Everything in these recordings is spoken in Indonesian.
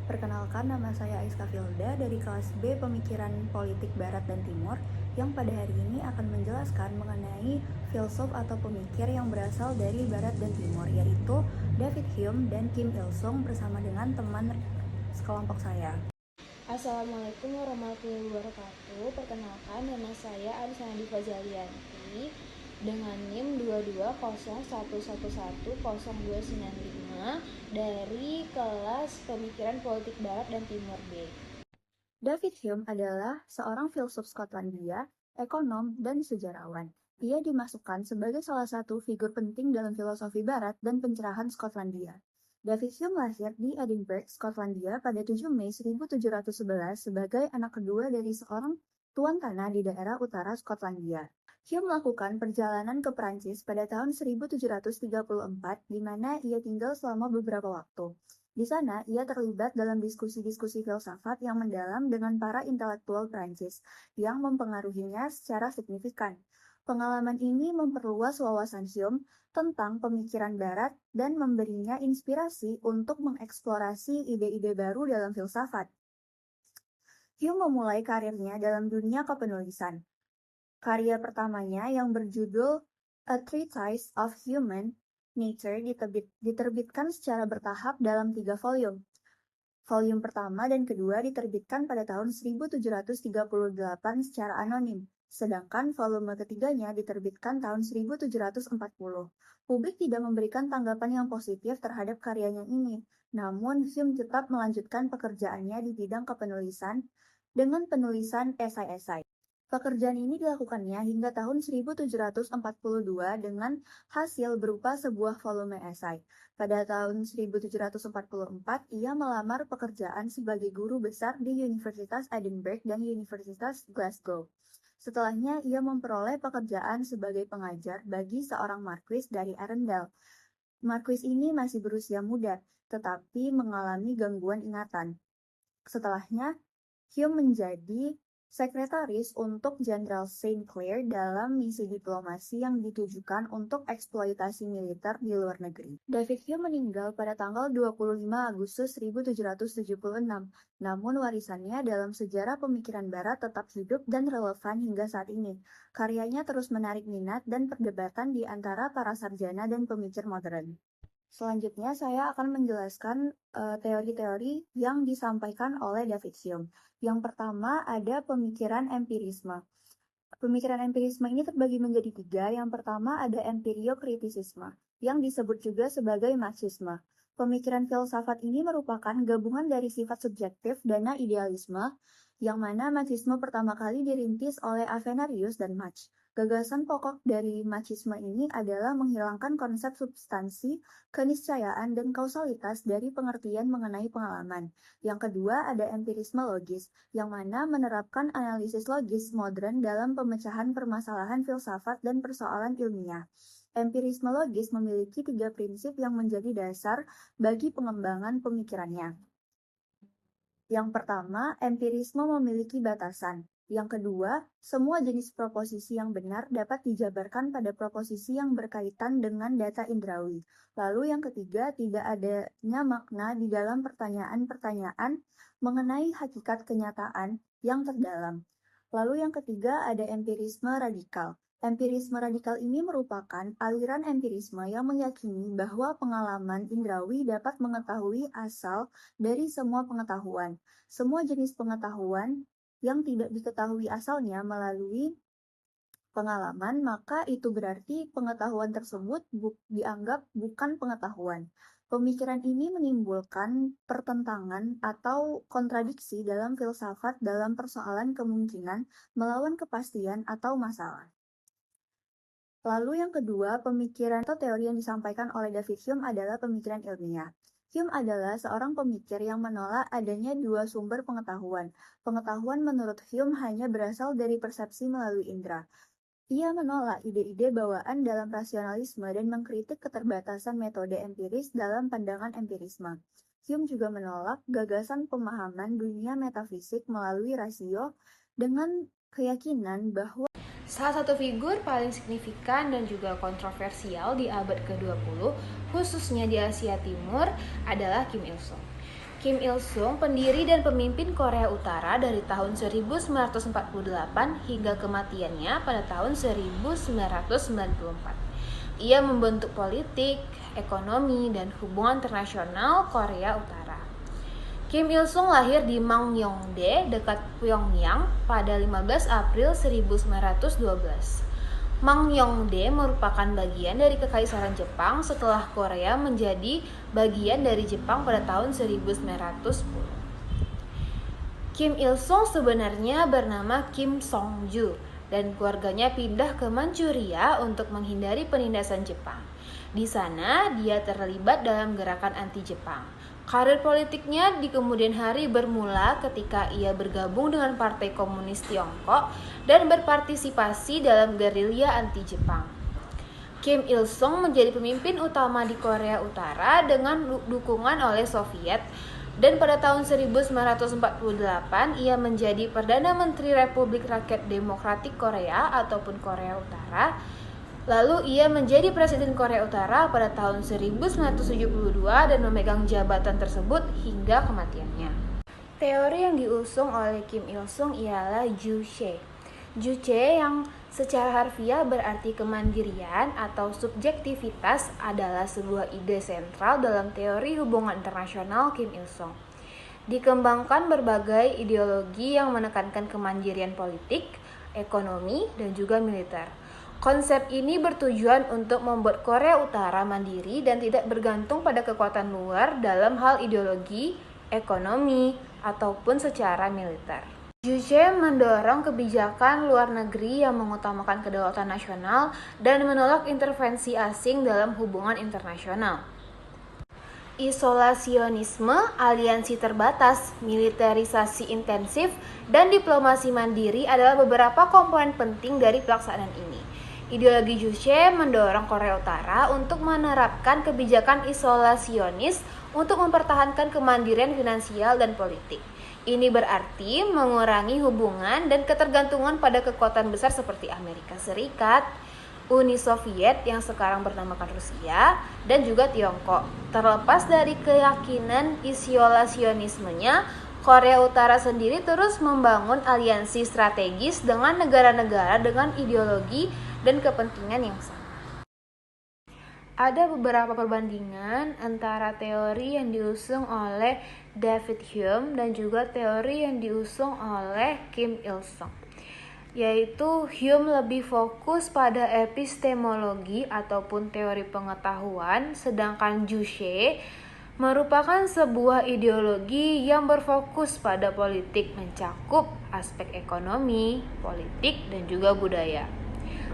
Perkenalkan, nama saya Aiska Filda dari kelas B Pemikiran Politik Barat dan Timur yang pada hari ini akan menjelaskan mengenai filsuf atau pemikir yang berasal dari Barat dan Timur, yaitu David Hume dan Kim Il-sung bersama dengan teman sekelompok saya. Assalamualaikum warahmatullahi wabarakatuh. Perkenalkan, nama saya Arisana Diva Zalianti dengan NIM 2201110295 dari kelas Pemikiran Politik Barat dan Timur B. David Hume adalah seorang filsuf Skotlandia, ekonom, dan sejarawan. Ia dimasukkan sebagai salah satu figur penting dalam filosofi Barat dan pencerahan Skotlandia. David Hume lahir di Edinburgh, Skotlandia pada 7 Mei 1711 sebagai anak kedua dari seorang tuan tanah di daerah utara Skotlandia. Hume melakukan perjalanan ke Prancis pada tahun 1734, di mana ia tinggal selama beberapa waktu. Di sana, ia terlibat dalam diskusi-diskusi filsafat yang mendalam dengan para intelektual Prancis yang mempengaruhinya secara signifikan. Pengalaman ini memperluas wawasan Hume tentang pemikiran Barat dan memberinya inspirasi untuk mengeksplorasi ide-ide baru dalam filsafat. Hume memulai karirnya dalam dunia kepenulisan. Karya pertamanya yang berjudul A Treatise of Human Nature diterbitkan secara bertahap dalam 3 volume. Volume pertama dan kedua diterbitkan pada tahun 1738 secara anonim, sedangkan volume ketiganya diterbitkan tahun 1740. Publik tidak memberikan tanggapan yang positif terhadap karyanya ini, namun Hume tetap melanjutkan pekerjaannya di bidang kepenulisan dengan penulisan esai-esai. Pekerjaan ini dilakukannya hingga tahun 1742 dengan hasil berupa sebuah volume esai. Pada tahun 1744, ia melamar pekerjaan sebagai guru besar di Universitas Edinburgh dan Universitas Glasgow. Setelahnya, ia memperoleh pekerjaan sebagai pengajar bagi seorang marquis dari Arundel. Marquis ini masih berusia muda, tetapi mengalami gangguan ingatan. Setelahnya, Hume menjadi sekretaris untuk Jenderal Saint Clair dalam misi diplomasi yang ditujukan untuk eksploitasi militer di luar negeri. David Hume meninggal pada tanggal 25 Agustus 1776, namun warisannya dalam sejarah pemikiran Barat tetap hidup dan relevan hingga saat ini. Karyanya terus menarik minat dan perdebatan di antara para sarjana dan pemikir modern. Selanjutnya, saya akan menjelaskan teori-teori yang disampaikan oleh David Hume. Yang pertama ada pemikiran empirisme. Pemikiran empirisme ini terbagi menjadi 3. Yang pertama ada empiriokritisisme, yang disebut juga sebagai marxisme. Pemikiran filsafat ini merupakan gabungan dari sifat subjektif dan idealisme, yang mana marxisme pertama kali dirintis oleh Avenarius dan Marx. Gagasan pokok dari marxisme ini adalah menghilangkan konsep substansi, keniscayaan, dan kausalitas dari pengertian mengenai pengalaman. Yang kedua ada empirisme logis, yang mana menerapkan analisis logis modern dalam pemecahan permasalahan filsafat dan persoalan ilmiah. Empirisme logis memiliki 3 prinsip yang menjadi dasar bagi pengembangan pemikirannya. Yang pertama, empirisme memiliki batasan. Yang kedua, semua jenis proposisi yang benar dapat dijabarkan pada proposisi yang berkaitan dengan data indrawi. Lalu yang ketiga, tidak adanya makna di dalam pertanyaan-pertanyaan mengenai hakikat kenyataan yang terdalam. Lalu yang ketiga, ada empirisme radikal. Empirisme radikal ini merupakan aliran empirisme yang meyakini bahwa pengalaman indrawi dapat mengetahui asal dari semua pengetahuan. Semua jenis pengetahuan yang tidak diketahui asalnya melalui pengalaman, maka itu berarti pengetahuan tersebut dianggap bukan pengetahuan. Pemikiran ini menimbulkan pertentangan atau kontradiksi dalam filsafat dalam persoalan kemungkinan melawan kepastian atau masalah. Lalu yang kedua, pemikiran atau teori yang disampaikan oleh David Hume adalah pemikiran ilmiah. Hume adalah seorang pemikir yang menolak adanya 2 sumber pengetahuan. Pengetahuan menurut Hume hanya berasal dari persepsi melalui indera. Ia menolak ide-ide bawaan dalam rasionalisme dan mengkritik keterbatasan metode empiris dalam pandangan empirisme. Hume juga menolak gagasan pemahaman dunia metafisik melalui rasio dengan keyakinan bahwa Salah satu figur paling signifikan dan juga kontroversial di abad ke-20, khususnya di Asia Timur, adalah Kim Il-sung. Kim Il-sung, pendiri dan pemimpin Korea Utara dari tahun 1948 hingga kematiannya pada tahun 1994. Ia membentuk politik, ekonomi, dan hubungan internasional Korea Utara. Kim Il-sung lahir di Mangyongdae dekat Pyongyang pada 15 April 1912. Mangyongdae merupakan bagian dari Kekaisaran Jepang setelah Korea menjadi bagian dari Jepang pada tahun 1910. Kim Il-sung sebenarnya bernama Kim Song-ju dan keluarganya pindah ke Manchuria untuk menghindari penindasan Jepang. Di sana, dia terlibat dalam gerakan anti-Jepang. Karir politiknya di kemudian hari bermula ketika ia bergabung dengan Partai Komunis Tiongkok dan berpartisipasi dalam gerilya anti-Jepang. Kim Il-sung menjadi pemimpin utama di Korea Utara dengan dukungan oleh Soviet, dan pada tahun 1948 ia menjadi Perdana Menteri Republik Rakyat Demokratik Korea ataupun Korea Utara. Lalu ia menjadi Presiden Korea Utara pada tahun 1972 dan memegang jabatan tersebut hingga kematiannya. Teori yang diusung oleh Kim Il-sung ialah Juche. Juche yang secara harfiah berarti kemandirian atau subjektivitas adalah sebuah ide sentral dalam teori hubungan internasional Kim Il-sung. Dikembangkan berbagai ideologi yang menekankan kemandirian politik, ekonomi, dan juga militer. Konsep ini bertujuan untuk membuat Korea Utara mandiri dan tidak bergantung pada kekuatan luar dalam hal ideologi, ekonomi, ataupun secara militer. Juche mendorong kebijakan luar negeri yang mengutamakan kedaulatan nasional dan menolak intervensi asing dalam hubungan internasional. Isolasionisme, aliansi terbatas, militerisasi intensif, dan diplomasi mandiri adalah beberapa komponen penting dari pelaksanaan ini. Ideologi Juche mendorong Korea Utara untuk menerapkan kebijakan isolasionis untuk mempertahankan kemandirian finansial dan politik. Ini berarti mengurangi hubungan dan ketergantungan pada kekuatan besar seperti Amerika Serikat, Uni Soviet yang sekarang bernamakan Rusia, dan juga Tiongkok. Terlepas dari keyakinan isolasionismenya, Korea Utara sendiri terus membangun aliansi strategis dengan negara-negara dengan ideologi dan kepentingan yang sama. Ada beberapa perbandingan antara teori yang diusung oleh David Hume dan juga teori yang diusung oleh Kim Il-sung. Yaitu Hume lebih fokus pada epistemologi ataupun teori pengetahuan, sedangkan Juche merupakan sebuah ideologi yang berfokus pada politik, mencakup aspek ekonomi, politik, dan juga budaya.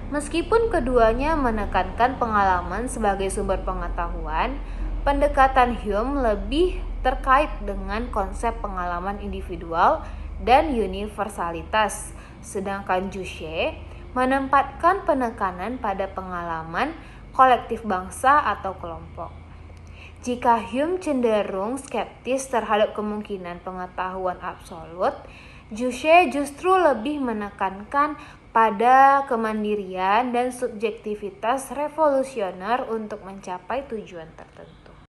Meskipun keduanya menekankan pengalaman sebagai sumber pengetahuan, pendekatan Hume lebih terkait dengan konsep pengalaman individual dan universalitas, sedangkan Juche menempatkan penekanan pada pengalaman kolektif bangsa atau kelompok. Jika Hume cenderung skeptis terhadap kemungkinan pengetahuan absolut, Juche justru lebih menekankan pada kemandirian dan subjektivitas revolusioner untuk mencapai tujuan tertentu.